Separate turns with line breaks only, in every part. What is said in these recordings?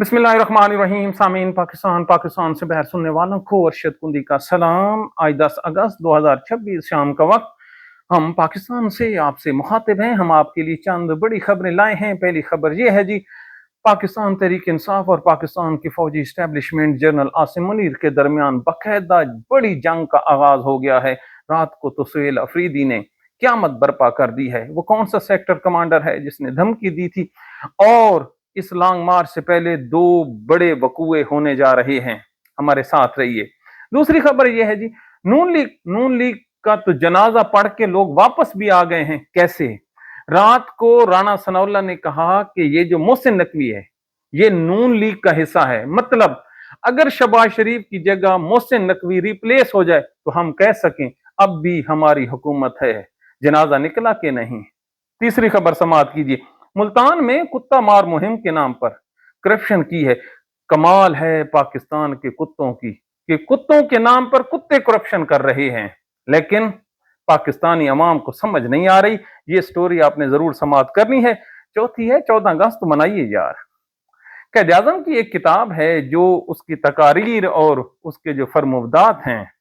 बिस्मिल्लाहिर्रहमानिर्रहीम। सामीन पाकिस्तान से बहर सुनने वालों को अरशद कुंदी का सलाम। आज 10 अगस्त 2026 शाम का वक्त हम पाकिस्तान से आपसे मुखातिब हैं। हम आपके लिए चंद बड़ी खबरें लाए हैं। पहली खबर यह है जी, पाकिस्तान तहरीक इंसाफ और पाकिस्तान की फौजी इस्टेब्लिशमेंट जनरल आसिम मुनीर के दरमियान बाकायदा बड़ी जंग का आगाज हो गया है। रात को तो सुहेल अफरीदी ने क़यामत बर्पा कर दी है। वो कौन सा सेक्टर कमांडर है जिसने धमकी दी थी? और इस लॉन्ग मार्च से पहले दो बड़े वकूए होने जा रहे हैं। हमारे साथ रहिए। दूसरी खबर यह है जी, नून लीग का तो जनाजा पढ़ के लोग वापस भी आ गए हैं। कैसे? रात को राणा सनाउल्लाह ने कहा कि ये जो मोहसिन नकवी है ये नून लीग का हिस्सा है। मतलब अगर शहबाज शरीफ की जगह मोहसिन नकवी रिप्लेस हो जाए तो हम कह सकें अब भी हमारी हुकूमत है। जनाजा निकला कि नहीं? तीसरी खबर समाप्त कीजिए। मुल्तान में कुत्ता मार मुहिम के नाम पर करप्शन की है। कमाल है पाकिस्तान के कुत्तों की कि कुत्तों के नाम पर कुत्ते करप्शन कर रहे हैं, लेकिन पाकिस्तानी अवाम को समझ नहीं आ रही। ये स्टोरी आपने जरूर समाप्त करनी है। चौथी है 14 अगस्त मनाइए यार। कैद आजम की एक किताब है जो उसकी तकारीर और उसके जो फरमोबदात हैं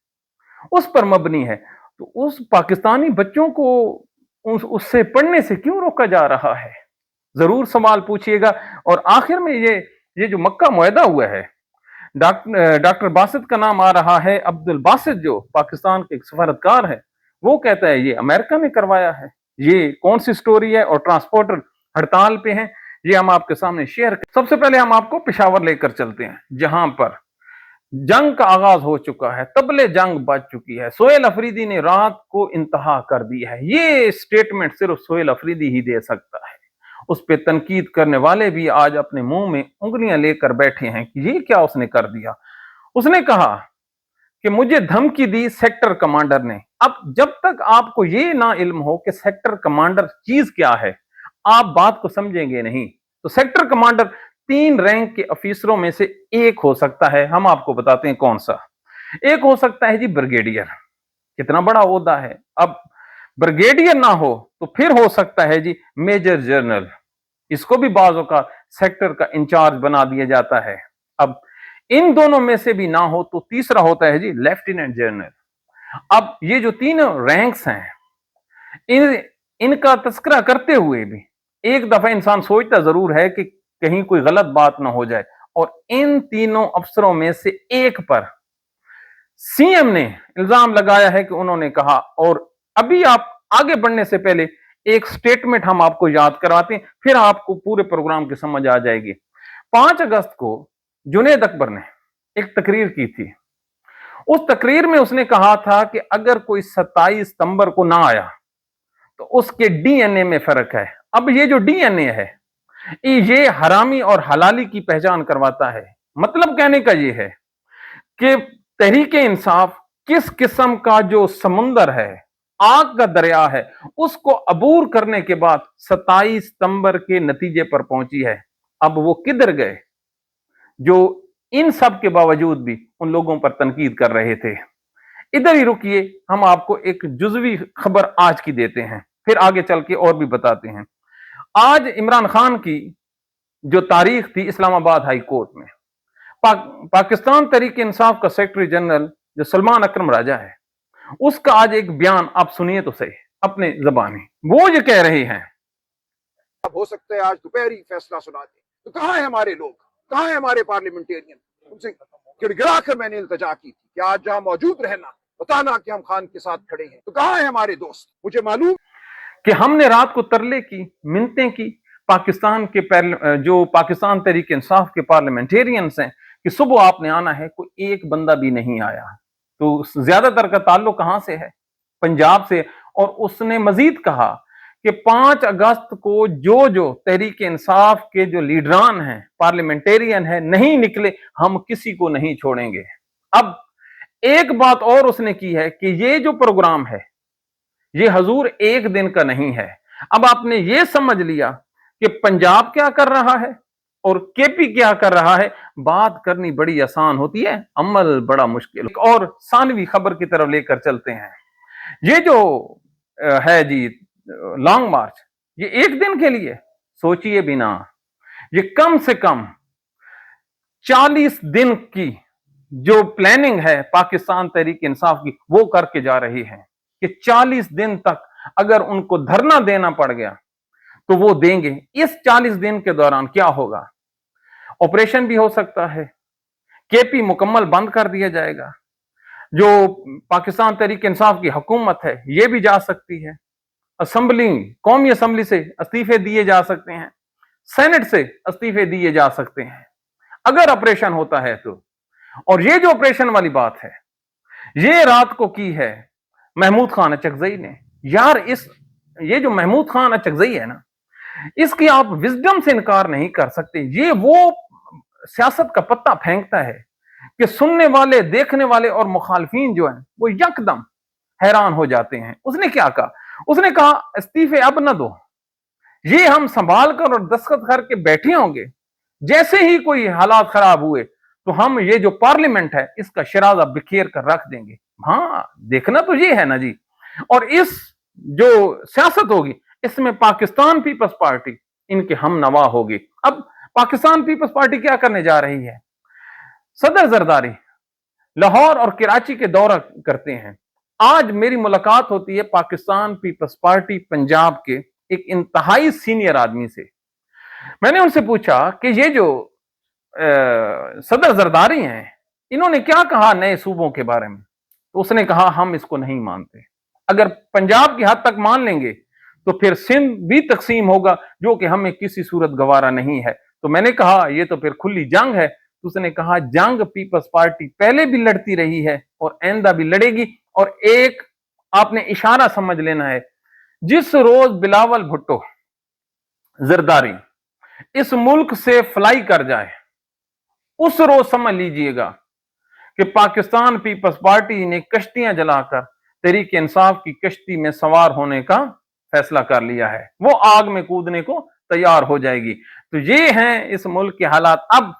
उस पर मबनी है। तो उस पाकिस्तानी बच्चों को उससे पढ़ने से क्यों रोका जा रहा है? जरूर सवाल पूछिएगा। और आखिर में ये जो मक्का मुआहदा हुआ है, डॉक्टर बासित का नाम आ रहा है। अब्दुल बासित जो पाकिस्तान के एक सफारतकार है, वो कहता है ये अमेरिका ने करवाया है। ये कौन सी स्टोरी है? और ट्रांसपोर्टर हड़ताल पे हैं। ये हम आपके सामने शेयर कर। सबसे पहले हम आपको पेशावर लेकर चलते हैं, जहां पर जंग का आगाज हो चुका है, तबले जंग बज चुकी है। सोहेल अफरीदी ने रात को इंतहा कर दी है। ये स्टेटमेंट सिर्फ सोहेल अफरीदी ही दे सकता है। उस पर तनकीद करने वाले भी आज अपने मुंह में उंगलियां लेकर बैठे हैं कि ये क्या उसने कर दिया। उसने कहा कि मुझे धमकी दी सेक्टर कमांडर ने। अब जब तक आपको ये ना इल्म हो कि सेक्टर कमांडर चीज क्या है, आप बात को समझेंगे नहीं। तो सेक्टर कमांडर 3 रैंक के अफीसरों में से एक हो सकता है। हम आपको बताते हैं कौन सा। एक हो सकता है जी ब्रिगेडियर। कितना बड़ा ओहदा है। अब ब्रिगेडियर ना हो तो फिर हो सकता है जी मेजर जनरल। इसको भी बाज़ औक़ात सेक्टर का इंचार्ज बना दिया जाता है। अब इन दोनों में से भी ना हो तो तीसरा होता है जी लेफ्टिनेंट जनरल। अब ये जो तीनों रैंक्स हैं, इनका तस्करा करते हुए भी एक दफा इंसान सोचता जरूर है कि कहीं कोई गलत बात ना हो जाए। और इन तीनों अफसरों में से एक पर सीएम ने इल्जाम लगाया है कि उन्होंने कहा। और अभी आप आगे बढ़ने से पहले एक स्टेटमेंट हम आपको याद करवाते हैं, फिर आपको पूरे प्रोग्राम की समझ आ जाएगी। 5 अगस्त को जुनैद अकबर ने एक तकरीर की थी। उस तकरीर में उसने कहा था कि अगर कोई 27 सितंबर को ना आया तो उसके डीएनए में फर्क है। अब ये जो डीएनए है ये हरामी और हलाली की पहचान करवाता है। मतलब कहने का ये है कि तहरीक इंसाफ किस किस्म का जो समुंदर है, आग का दरिया है, उसको अबूर करने के बाद 27 सितंबर के नतीजे पर पहुंची है। अब वो किधर गए जो इन सब के बावजूद भी उन लोगों पर तनकीद कर रहे थे? इधर ही रुकिए, हम आपको एक जुजवी खबर आज की देते हैं, फिर आगे चल के और भी बताते हैं। आज इमरान खान की जो तारीख थी इस्लामाबाद हाई कोर्ट में, पाकिस्तान तहरीक इंसाफ का सेक्रेटरी जनरल जो सलमान अकरम राजा है, उसका आज एक बयान आप सुनिए तो सही अपने जबानी। वो ये कह रहे हैं,
अब हो सकता है आज दोपहर ही फैसला सुना दे। तो कहाँ है हमारे लोग, कहाँ है हमारे पार्लियामेंटेरियन? उनसे गिड़गिड़ा कर मैंने इल्तजा की थी कि आज जहां मौजूद रहना, बताना कि हम खान के साथ खड़े हैं। तो कहाँ है हमारे दोस्त? मुझे मालूम
कि हमने रात को तरले की, मिन्नतें की पाकिस्तान के जो पाकिस्तान तहरीक इंसाफ के पार्लियामेंटेरियंस हैं कि सुबह आपने आना है, कोई एक बंदा भी नहीं आया। तो ज्यादातर का ताल्लुक कहां से है? पंजाब से। और उसने मजीद कहा कि 5 अगस्त को जो तहरीक इंसाफ के जो लीडरान हैं, पार्लियामेंटेरियन हैं, नहीं निकले, हम किसी को नहीं छोड़ेंगे। अब एक बात और उसने की है कि ये जो प्रोग्राम है ये हजूर एक दिन का नहीं है। अब आपने ये समझ लिया कि पंजाब क्या कर रहा है और केपी क्या कर रहा है। बात करनी बड़ी आसान होती है, अमल बड़ा मुश्किल। और सानवी खबर की तरफ लेकर चलते हैं। ये जो है जी लॉन्ग मार्च, ये एक दिन के लिए सोचिए भी ना। ये कम से कम 40 दिन की जो प्लानिंग है पाकिस्तान तहरीक इंसाफ की वो करके जा रही है कि 40 दिन तक अगर उनको धरना देना पड़ गया तो वो देंगे। इस 40 दिन के दौरान क्या होगा, ऑपरेशन भी हो सकता है, केपी मुकम्मल बंद कर दिया जाएगा, जो पाकिस्तान तहरीक इंसाफ की हुकूमत है ये भी जा सकती है, असेंबली कौमी असेंबली से इस्तीफे दिए जा सकते हैं, सेनेट से इस्तीफे दिए जा सकते हैं अगर ऑपरेशन होता है तो। और ये जो ऑपरेशन वाली बात है ये रात को की है महमूद खान अचकजई ने। यार ये जो महमूद खान अचकजई है ना, इसकी आप विजडम से इनकार नहीं कर सकते। ये वो सियासत का पत्ता फेंकता है कि सुनने वाले, देखने वाले और मुखालफीन जो हैं वो यकदम हैरान हो जाते हैं। उसने क्या कहा, उसने कहा इस्तीफे अब न दो, ये हम संभाल कर और दस्तखत करके बैठे होंगे, जैसे ही कोई हालात खराब हुए तो हम ये जो पार्लियामेंट है इसका शराजा बिखेर कर रख देंगे। हाँ, देखना तो ये है ना जी। और इस जो सियासत होगी इसमें पाकिस्तान पीपल्स पार्टी इनके हम नवा होगी। अब पाकिस्तान पीपल्स पार्टी क्या करने जा रही है, सदर जरदारी लाहौर और कराची के दौरा करते हैं। आज मेरी मुलाकात होती है पाकिस्तान पीपल्स पार्टी पंजाब के एक इंतहाई सीनियर आदमी से। मैंने उनसे पूछा कि ये जो सदर जरदारी हैं इन्होंने क्या कहा नए सूबों के बारे में, तो उसने कहा हम इसको नहीं मानते। अगर पंजाब की हद तक मान लेंगे तो फिर सिंध भी तकसीम होगा, जो कि हमें किसी सूरत गवारा नहीं है। तो मैंने कहा ये तो फिर खुली जंग है। तो उसने कहा जंग पीपल्स पार्टी पहले भी लड़ती रही है और आइंदा भी लड़ेगी। और एक आपने इशारा समझ लेना है, जिस रोज बिलावल भुट्टो जरदारी इस मुल्क से फ्लाई कर जाए उस रोज समझ लीजिएगा कि पाकिस्तान पीपल्स पार्टी ने कश्तियां जलाकर तहरीक इंसाफ की कश्ती में सवार होने का फैसला कर लिया है, वो आग में कूदने को तैयार हो जाएगी। तो ये हैं इस मुल्क के हालात। अब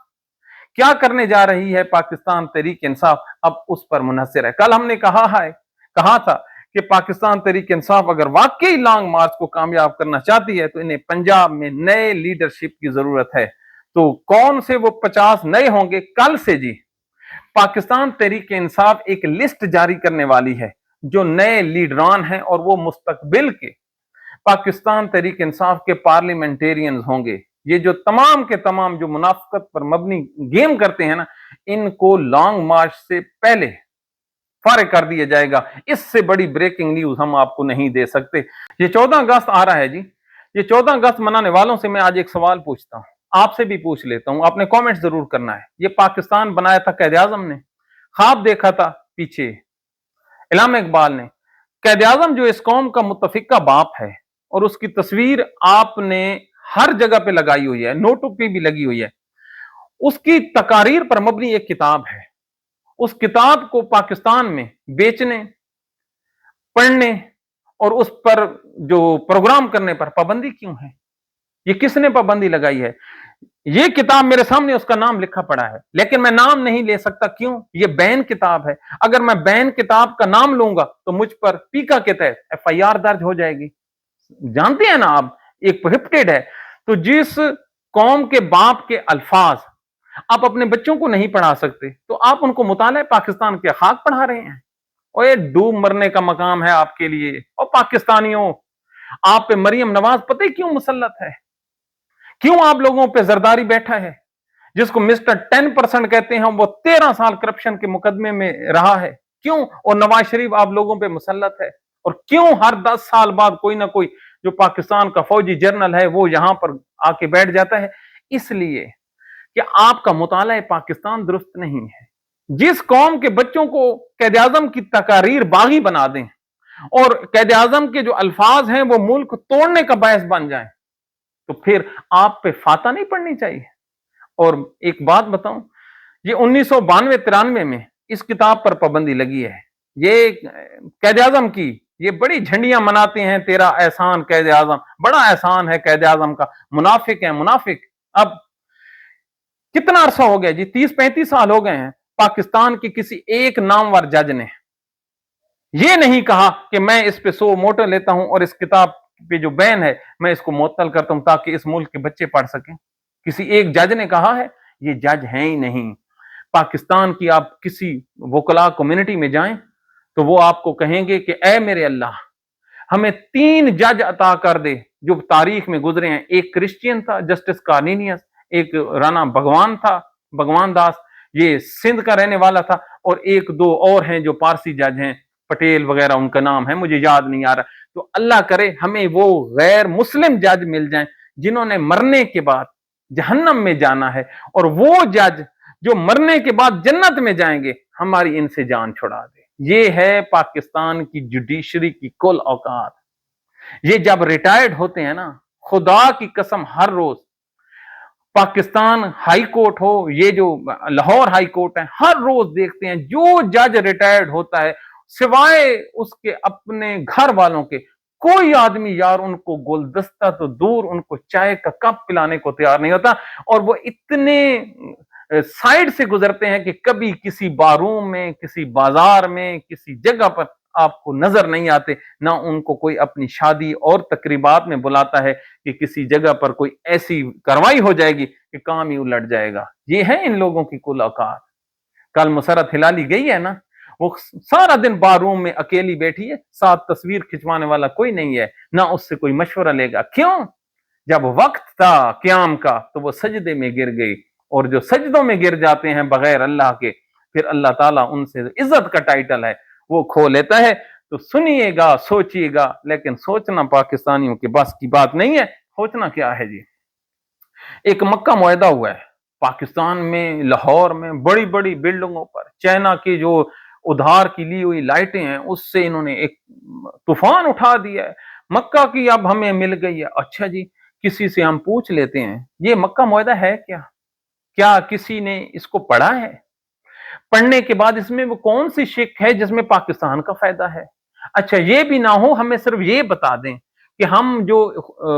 क्या करने जा रही है पाकिस्तान तहरीक इंसाफ, अब उस पर मुनहसर है। कल हमने कहा था कि पाकिस्तान तहरीक इंसाफ अगर वाकई लॉन्ग मार्च को कामयाब करना चाहती है तो इन्हें पंजाब में नए लीडरशिप की जरूरत है। तो कौन से वो 50 नए होंगे, कल से जी पाकिस्तान तहरीक इंसाफ एक लिस्ट जारी करने वाली है जो नए लीडरान हैं, और वो मुस्तकबिल के पाकिस्तान तहरीक इंसाफ के पार्लियामेंटेरियंस होंगे। ये जो तमाम के तमाम जो मुनाफिकत पर मबनी गेम करते हैं ना, इनको लॉन्ग मार्च से पहले फारिग कर दिया जाएगा। इससे बड़ी ब्रेकिंग न्यूज हम आपको नहीं दे सकते। ये 14 अगस्त आ रहा है जी। ये 14 अगस्त मनाने वालों से मैं आज एक सवाल पूछता हूं, आपसे भी पूछ लेता हूं, आपने कमेंट जरूर करना है। ये पाकिस्तान बनाया था कैद आजम ने, ख्वाब देखा था पीछे इलामा इकबाल ने। कैद आजम जो इस कौम का मुतफिका बाप है और उसकी तस्वीर आपने हर जगह पे लगाई हुई है, नोटों पे भी लगी हुई है। उसकी तकारीर पर मबनी एक किताब है। उस किताब को पाकिस्तान में बेचने, पढ़ने और उस पर जो प्रोग्राम करने पर पाबंदी क्यों है? ये किसने पाबंदी लगाई है? ये किताब मेरे सामने उसका नाम लिखा पड़ा है, लेकिन मैं नाम नहीं ले सकता। क्यों? ये बैन किताब है। अगर मैं बैन किताब का नाम लूंगा तो मुझ पर पीका के तहत FIR दर्ज हो जाएगी। जानते हैं ना आप, एक प्रोहिबिटेड है। तो जिस कौम के बाप के अल्फाज आप अपने बच्चों को नहीं पढ़ा सकते तो आप उनको मुताले पाकिस्तान के खाक पढ़ा रहे हैं। और ये डूब मरने का मकाम है आपके लिए। और पाकिस्तानियों, आप पे मरियम नवाज पता ही क्यों मुसल्लत है? क्यों आप लोगों पे जरदारी बैठा है? जिसको मिस्टर 10% कहते हैं, वो 13 साल करप्शन के मुकदमे में रहा है। क्यों? और नवाज शरीफ आप लोगों पे मुसल्लत है। और क्यों हर 10 साल बाद कोई ना कोई जो पाकिस्तान का फौजी जनरल है वो यहां पर आके बैठ जाता है? इसलिए कि आपका मुताला पाकिस्तान दुरुस्त नहीं है। जिस कौम के बच्चों को कैद आजम की तकारीर बागी बना दें और कैद आजम के जो अल्फाज हैं वो मुल्क तोड़ने का बायस बन जाए, तो फिर आप पे फाता नहीं पड़नी चाहिए। और एक बात बताऊं, ये 1992-93 में इस किताब पर पाबंदी लगी है। ये कैद आजम की ये बड़ी झंडियां मनाते हैं, तेरा एहसान कैद आजम, बड़ा एहसान है कैद आजम का, मुनाफिक है मुनाफिक। अब कितना अरसा हो गया जी, 30-35 साल हो गए हैं। पाकिस्तान के किसी एक नामवर जज ने ये नहीं कहा कि मैं इस पे 100 मोटर लेता हूं और इस किताब पे जो बैन है मैं इसको मुअत्तल करता हूं ताकि इस मुल्क के बच्चे पढ़ सकें। किसी एक जज ने कहा है? یہ جج ہیں ہی نہیں۔ پاکستان کی آپ کسی وکلا کمیونٹی میں جائیں تو وہ آپ کو کہیں گے کہ اے میرے اللہ ہمیں 3 جج عطا کر دے جو تاریخ میں گزرے ہیں۔ ایک کرسچین تھا جسٹس کارنینیس، ایک رانا بھگوان تھا، بھگوان داس، یہ سندھ کا رہنے والا تھا، اور 1-2 اور ہیں جو پارسی جج ہیں، پٹیل وغیرہ ان کا نام ہے، مجھے یاد نہیں آ رہا۔ تو اللہ کرے ہمیں وہ غیر مسلم جج مل جائیں جنہوں نے مرنے کے بعد جہنم میں جانا ہے، اور وہ جج جو مرنے کے بعد جنت میں جائیں گے ہماری ان سے جان چھڑا دے۔ یہ ہے پاکستان کی جوڈیشری کی کل اوقات۔ یہ جب ریٹائرڈ ہوتے ہیں نا، خدا کی قسم ہر روز پاکستان ہائی کورٹ ہو، یہ جو لاہور ہائی کورٹ ہے، ہر روز دیکھتے ہیں جو جج ریٹائرڈ ہوتا ہے سوائے اس کے اپنے گھر والوں کے کوئی آدمی یار ان کو گلدستہ تو دور، ان کو چائے کا کپ پلانے کو تیار نہیں ہوتا، اور وہ اتنے سائڈ سے گزرتے ہیں کہ کبھی کسی باروم میں، کسی بازار میں، کسی جگہ پر آپ کو نظر نہیں آتے، نہ ان کو کوئی اپنی شادی اور تقریبات میں بلاتا ہے کہ کسی جگہ پر کوئی ایسی کارروائی ہو جائے گی کہ کام ہی الٹ جائے گا۔ یہ ہے ان لوگوں کی کل اوقات۔ کل مسرت ہلالی گئی ہے نا، وہ سارا دن باروم میں اکیلی بیٹھی ہے، ساتھ تصویر کھنچوانے والا کوئی نہیں ہے، نہ اس سے کوئی مشورہ لے گا۔ کیوں؟ جب وقت تھا قیام کا تو وہ سجدے میں گر گئی، اور جو سجدوں میں گر جاتے ہیں بغیر اللہ کے، پھر اللہ تعالیٰ ان سے عزت کا ٹائٹل ہے وہ کھو لیتا ہے۔ تو سنیے گا، سوچیے گا، لیکن سوچنا پاکستانیوں کے بس کی بات نہیں ہے۔ سوچنا کیا ہے جی؟ ایک مکہ معاہدہ ہوا ہے پاکستان میں، لاہور میں، بڑی بڑی بلڈنگوں پر چائنا کی جو ادھار کی لی ہوئی لائٹیں ہیں اس سے انہوں نے ایک طوفان اٹھا دیا ہے۔ مکہ کی اب ہمیں مل گئی ہے۔ اچھا جی، کسی سے ہم پوچھ لیتے ہیں یہ مکہ معاہدہ ہے کیا کسی نے اس کو پڑھا ہے؟ پڑھنے کے بعد اس میں وہ کون سی شک ہے جس میں پاکستان کا فائدہ ہے؟ اچھا یہ بھی نہ ہو، ہمیں صرف یہ بتا دیں کہ ہم جو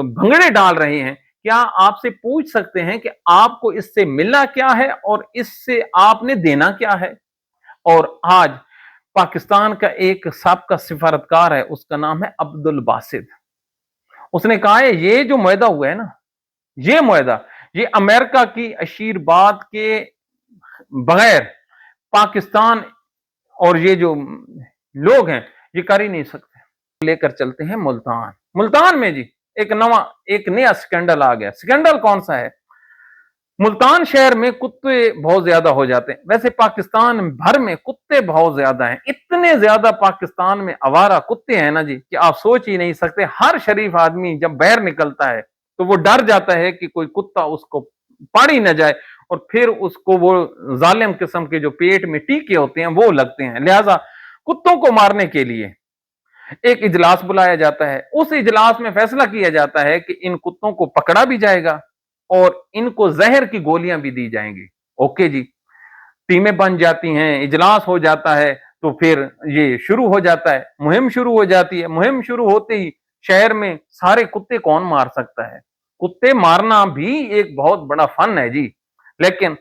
بھنگڑے ڈال رہے ہیں، کیا آپ سے پوچھ سکتے ہیں کہ آپ کو اس سے ملنا کیا ہے اور اس سے آپ نے دینا کیا ہے؟ اور آج پاکستان کا ایک سابقہ سفارتکار ہے، اس کا نام ہے عبد الباسط۔ اس نے کہا ہے یہ جو معاہدہ ہوا ہے نا، یہ معاہدہ یہ امریکہ کی اشیرباد کے بغیر پاکستان اور یہ جو لوگ ہیں یہ کر ہی نہیں سکتے۔ لے کر چلتے ہیں ملتان میں جی ایک نیا سکینڈل آ گیا۔ سکینڈل کون سا ہے؟ ملتان شہر میں کتے بہت زیادہ ہو جاتے ہیں، ویسے پاکستان بھر میں کتے بہت زیادہ ہیں، اتنے زیادہ پاکستان میں آوارہ کتے ہیں نا جی کہ آپ سوچ ہی نہیں سکتے۔ ہر شریف آدمی جب باہر نکلتا ہے تو وہ ڈر جاتا ہے کہ کوئی کتا اس کو پاڑ ہی نہ جائے، اور پھر اس کو وہ ظالم قسم کے جو پیٹ میں ٹیکے ہوتے ہیں وہ لگتے ہیں۔ لہذا کتوں کو مارنے کے لیے ایک اجلاس بلایا جاتا ہے، اس اجلاس میں فیصلہ کیا جاتا ہے کہ ان کتوں کو پکڑا بھی جائے گا اور ان کو زہر کی گولیاں بھی دی جائیں گی۔ اوکے جی، ٹیمیں بن جاتی ہیں، اجلاس ہو جاتا ہے، تو پھر یہ شروع ہو جاتا ہے، مہم شروع ہو جاتی ہے۔ مہم شروع ہوتے ہی شہر میں سارے کتے کون مار سکتا ہے؟ کتے مارنا بھی ایک بہت بڑا فن ہے جی، لیکن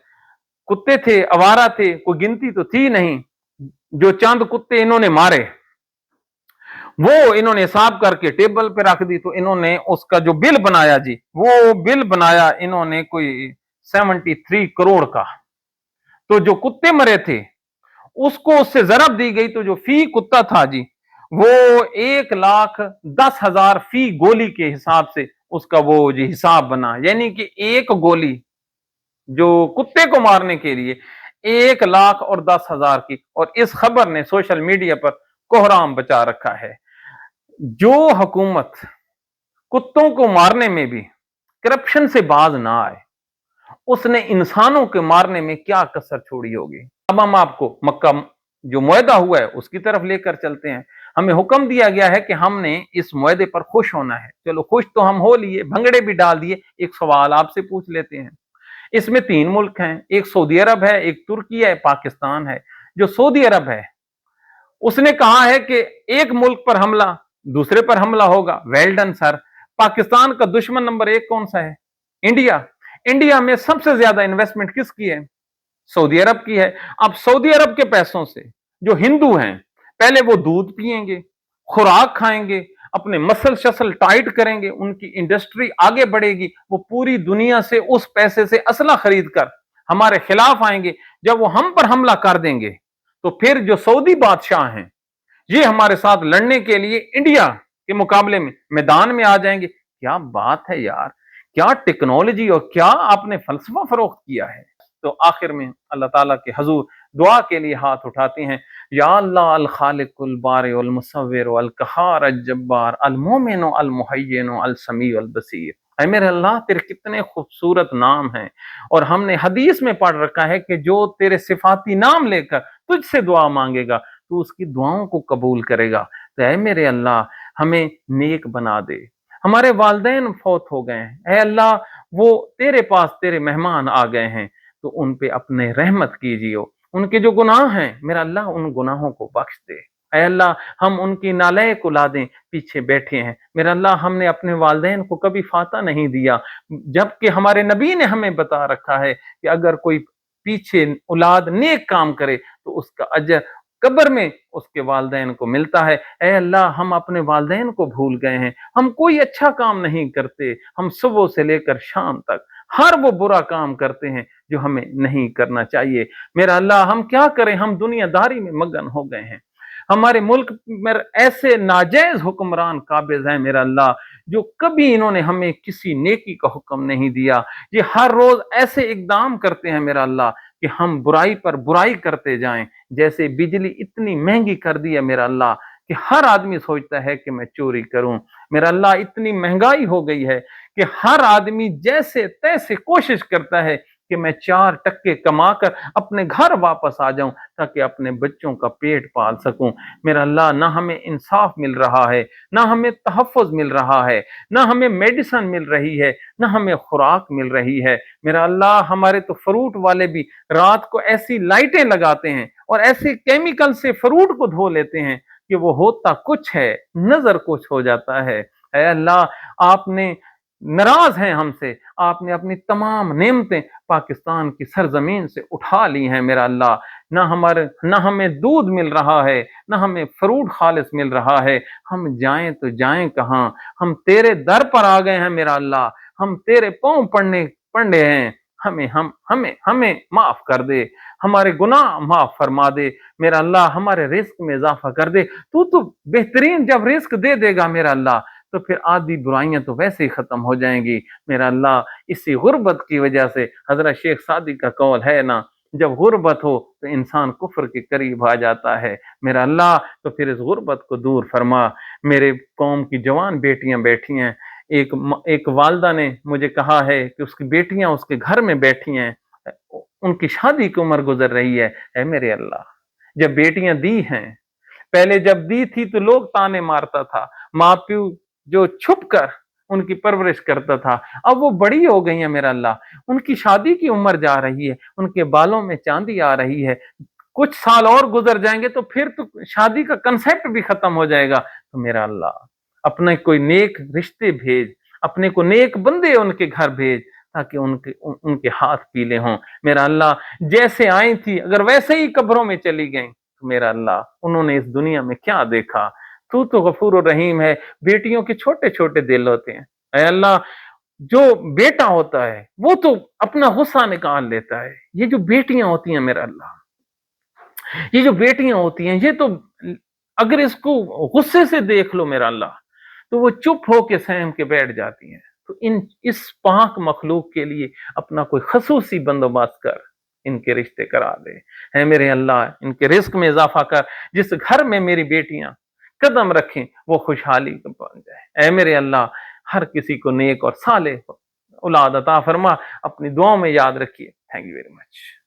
کتے تھے، آوارہ تھے، کوئی گنتی تو تھی نہیں۔ جو چند کتے انہوں نے مارے وہ انہوں نے حساب کر کے ٹیبل پہ رکھ دی، تو انہوں نے اس کا جو بل بنایا جی، وہ بل بنایا انہوں نے کوئی 73 کروڑ کا۔ تو جو کتے مرے تھے اس کو اس سے ضرب دی گئی، تو جو فی کتا تھا جی وہ 1,10,000 فی گولی کے حساب سے اس کا وہ جی حساب بنا، یعنی کہ ایک گولی جو کتے کو مارنے کے لیے 1,10,000 کی۔ اور اس خبر نے سوشل میڈیا پر کوہرام بچا رکھا ہے۔ جو حکومت کتوں کو مارنے میں بھی کرپشن سے باز نہ آئے، اس نے انسانوں کے مارنے میں کیا کسر چھوڑی ہوگی؟ اب ہم آپ کو مکہ جو معاہدہ ہوا ہے اس کی طرف لے کر چلتے ہیں۔ ہمیں حکم دیا گیا ہے کہ ہم نے اس معاہدے پر خوش ہونا ہے۔ چلو خوش تو ہم ہو لیے، بھنگڑے بھی ڈال دیے۔ ایک سوال آپ سے پوچھ لیتے ہیں، اس میں 3 ملک ہیں، ایک سعودی عرب ہے، ایک ترکی ہے، پاکستان ہے۔ جو سعودی عرب ہے اس نے کہا ہے کہ ایک ملک پر حملہ دوسرے پر حملہ ہوگا۔ ویل ڈن سر۔ پاکستان کا دشمن نمبر 1 کون سا ہے؟ انڈیا۔ انڈیا میں سب سے زیادہ انویسٹمنٹ کس کی ہے؟ سعودی عرب کی ہے۔ اب سعودی عرب کے پیسوں سے جو ہندو ہیں پہلے وہ دودھ پیئیں گے، خوراک کھائیں گے، اپنے مسل شسل ٹائٹ کریں گے، ان کی انڈسٹری آگے بڑھے گی، وہ پوری دنیا سے اس پیسے سے اسلحہ خرید کر ہمارے خلاف آئیں گے، جب وہ ہم پر حملہ کر دیں گے تو پھر جو سعودی بادشاہ ہیں یہ ہمارے ساتھ لڑنے کے لیے انڈیا کے مقابلے میں میدان میں آ جائیں گے۔ کیا بات ہے یار، کیا ٹیکنالوجی اور کیا آپ نے فلسفہ فروخت کیا ہے۔ تو آخر میں اللہ تعالیٰ کے حضور دعا کے لیے ہاتھ اٹھاتے ہیں، یا اللہ الخالق البارئ المصور القہار الجبار المومن المحین السمیع البصیر۔ اے میرے اللہ، تیرے کتنے خوبصورت نام ہیں، اور ہم نے حدیث میں پڑھ رکھا ہے کہ جو تیرے صفاتی نام لے کر تجھ سے دعا مانگے گا تو اس کی دعاؤں کو قبول کرے گا۔ تو اے میرے اللہ، ہمیں نیک بنا دے۔ ہمارے والدین فوت ہو گئے ہیں، اے اللہ وہ تیرے پاس تیرے مہمان آ گئے ہیں، تو ان پہ اپنے رحمت کیجیے۔ ان کے جو گناہ ہیں میرا اللہ ان گناہوں کو بخش دے۔ اے اللہ، ہم ان کی نالائق اولادیں پیچھے بیٹھے ہیں، میرا اللہ ہم نے اپنے والدین کو کبھی فاتح نہیں دیا، جبکہ ہمارے نبی نے ہمیں بتا رکھا ہے کہ اگر کوئی پیچھے اولاد نیک کام کرے تو اس کا اجر قبر میں اس کے والدین کو ملتا ہے۔ اے اللہ، ہم اپنے والدین کو بھول گئے ہیں، ہم کوئی اچھا کام نہیں کرتے، ہم صبح سے لے کر شام تک ہر وہ برا کام کرتے ہیں جو ہمیں نہیں کرنا چاہیے۔ میرا اللہ ہم کیا کریں، ہم دنیا داری میں مگن ہو گئے ہیں، ہمارے ملک میں ایسے ناجائز حکمران قابض ہیں میرا اللہ، جو کبھی انہوں نے ہمیں کسی نیکی کا حکم نہیں دیا، یہ ہر روز ایسے اقدام کرتے ہیں میرا اللہ کہ ہم برائی پر برائی کرتے جائیں۔ جیسے بجلی اتنی مہنگی کر دی ہے میرا اللہ کہ ہر آدمی سوچتا ہے کہ میں چوری کروں، میرا اللہ اتنی مہنگائی ہو گئی ہے کہ ہر آدمی جیسے تیسے کوشش کرتا ہے کہ میں 4 ٹکے کما کر اپنے گھر واپس آ جاؤں تاکہ اپنے بچوں کا پیٹ پال سکوں۔ میرا اللہ نہ ہمیں انصاف مل رہا ہے، نہ ہمیں تحفظ مل رہا ہے، نہ ہمیں میڈیسن مل رہی ہے، نہ ہمیں خوراک مل رہی ہے۔ میرا اللہ ہمارے تو فروٹ والے بھی رات کو ایسی لائٹیں لگاتے ہیں اور ایسے کیمیکل سے فروٹ کو دھو لیتے ہیں کہ وہ ہوتا کچھ ہے، نظر کچھ ہو جاتا ہے۔ اے اللہ، آپ نے ناراض ہیں ہم سے، آپ نے اپنی تمام نعمتیں پاکستان کی سرزمین سے اٹھا لی ہیں میرا اللہ، نہ ہمیں دودھ مل رہا ہے، نہ ہمیں فروٹ خالص مل رہا ہے، ہم جائیں تو جائیں کہاں؟ ہم تیرے در پر آ گئے ہیں میرا اللہ، ہم تیرے پاؤں پڑنے ہیں، ہمیں معاف کر دے، ہمارے گناہ معاف فرما دے میرا اللہ، ہمارے رزق میں اضافہ کر دے۔ تو بہترین جب رزق دے دے گا میرا اللہ تو پھر آدھی برائیاں تو ویسے ہی ختم ہو جائیں گی میرا اللہ۔ اسی غربت کی وجہ سے حضرت شیخ سعدی کا قول ہے نا، جب غربت ہو تو انسان کفر کے قریب آ جاتا ہے میرا اللہ، تو پھر اس غربت کو دور فرما۔ میرے قوم کی جوان بیٹیاں بیٹھی ہیں، ایک والدہ نے مجھے کہا ہے کہ اس کی بیٹیاں اس کے گھر میں بیٹھی ہیں، ان کی شادی کی عمر گزر رہی ہے۔ اے میرے اللہ، جب بیٹیاں دی ہیں، پہلے جب دی تھی تو لوگ تانے مارتا تھا، ماں پیو جو چھپ کر ان کی پرورش کرتا تھا، اب وہ بڑی ہو گئی ہیں میرا اللہ، ان کی شادی کی عمر جا رہی ہے، ان کے بالوں میں چاندی آ رہی ہے، کچھ سال اور گزر جائیں گے تو پھر تو شادی کا کنسیپٹ بھی ختم ہو جائے گا۔ تو میرا اللہ اپنے کوئی نیک رشتے بھیج، اپنے کو نیک بندے ان کے گھر بھیج تاکہ ان کے ہاتھ پیلے ہوں میرا اللہ۔ جیسے آئی تھی اگر ویسے ہی قبروں میں چلی گئیں تو میرا اللہ انہوں نے اس دنیا میں کیا دیکھا؟ تو غفور الرحیم ہے۔ بیٹیوں کے چھوٹے چھوٹے دل ہوتے ہیں، اے اللہ جو بیٹا ہوتا ہے وہ تو اپنا غصہ نکال لیتا ہے، یہ جو بیٹیاں ہوتی ہیں میرا اللہ، یہ جو بیٹیاں ہوتی ہیں یہ تو اگر اس کو غصے سے دیکھ لو میرا اللہ تو وہ چپ ہو کے سہم کے بیٹھ جاتی ہیں۔ تو اس پاک مخلوق کے لیے اپنا کوئی خصوصی بندوبست کر ان کے رشتے کرا دے۔ اے میرے اللہ ان کے رزق میں اضافہ کر، جس گھر میں میری بیٹیاں قدم رکھیں وہ خوشحالی بن جائے۔ اے میرے اللہ ہر کسی کو نیک اور صالح اولاد عطا فرما، اپنی دعاؤں میں یاد رکھیے۔ Thank you very much.